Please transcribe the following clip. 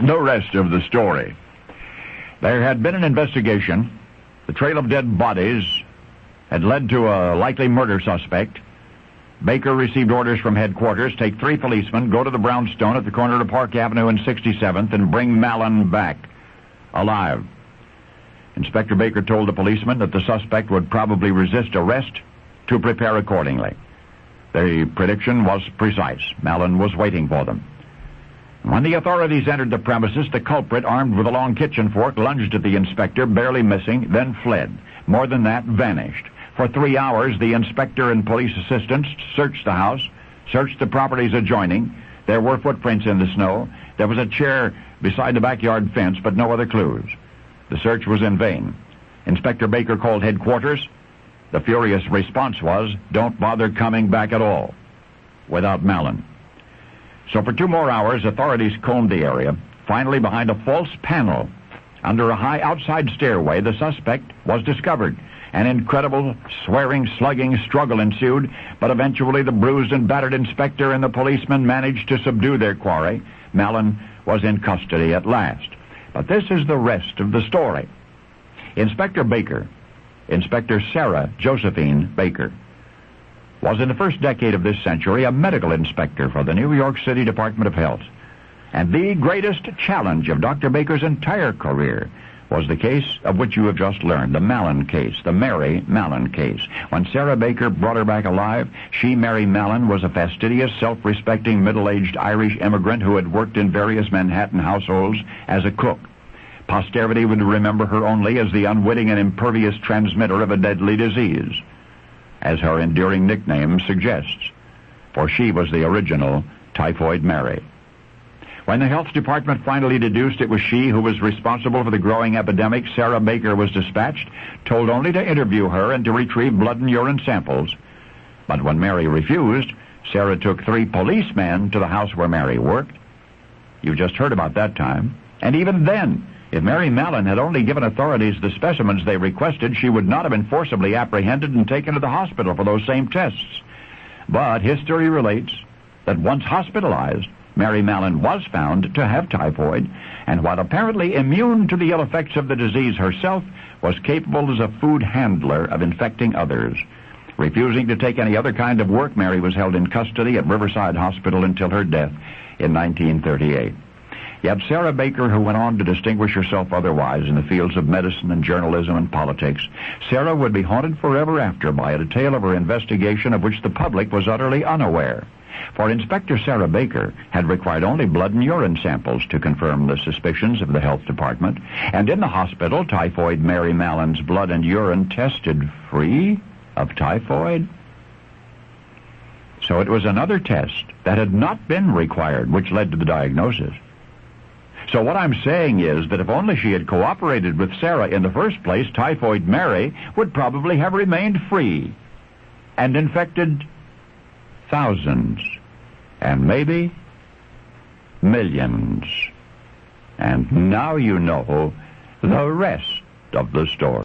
The rest of the story. There had been an investigation. The trail of dead bodies had led to a likely murder suspect. Baker received orders from headquarters, take 3 policemen, go to the brownstone at the corner of Park Avenue and 67th, and bring Mallon back alive. Inspector Baker told the policeman that the suspect would probably resist arrest, to prepare accordingly. The prediction was precise. Mallon was waiting for them. When the authorities entered the premises, the culprit, armed with a long kitchen fork, lunged at the inspector, barely missing, then fled. More than that, vanished. For 3 hours, the inspector and police assistants searched the house, searched the properties adjoining. There were footprints in the snow. There was a chair beside the backyard fence, but no other clues. The search was in vain. Inspector Baker called headquarters. The furious response was, "Don't bother coming back at all," without Mallon. So for 2 more hours, authorities combed the area. Finally, behind a false panel, under a high outside stairway, the suspect was discovered. An incredible swearing, slugging struggle ensued, but eventually the bruised and battered inspector and the policeman managed to subdue their quarry. Mallon was in custody at last. But this is the rest of the story. Inspector Baker, Inspector Sarah Josephine Baker, was in the first decade of this century a medical inspector for the New York City Department of Health. And the greatest challenge of Dr. Baker's entire career was the case of which you have just learned, the Mallon case, the Mary Mallon case. When Sarah Baker brought her back alive, she, Mary Mallon, was a fastidious, self-respecting, middle-aged Irish immigrant who had worked in various Manhattan households as a cook. Posterity would remember her only as the unwitting and impervious transmitter of a deadly disease, as her enduring nickname suggests, for she was the original Typhoid Mary. When the health department finally deduced it was she who was responsible for the growing epidemic, Sarah Baker was dispatched, told only to interview her and to retrieve blood and urine samples. But when Mary refused, Sarah took 3 policemen to the house where Mary worked. You just heard about that time. And even then, if Mary Mallon had only given authorities the specimens they requested, she would not have been forcibly apprehended and taken to the hospital for those same tests. But history relates that once hospitalized, Mary Mallon was found to have typhoid, and while apparently immune to the ill effects of the disease herself, was capable as a food handler of infecting others. Refusing to take any other kind of work, Mary was held in custody at Riverside Hospital until her death in 1938. Yet Sarah Baker, who went on to distinguish herself otherwise in the fields of medicine and journalism and politics, Sarah would be haunted forever after by a detail of her investigation of which the public was utterly unaware. For Inspector Sarah Baker had required only blood and urine samples to confirm the suspicions of the health department, and in the hospital, Typhoid Mary Mallon's blood and urine tested free of typhoid. So it was another test that had not been required which led to the diagnosis. So what I'm saying is that if only she had cooperated with Sarah in the first place, Typhoid Mary would probably have remained free and infected thousands and maybe millions. And now you know the rest of the story.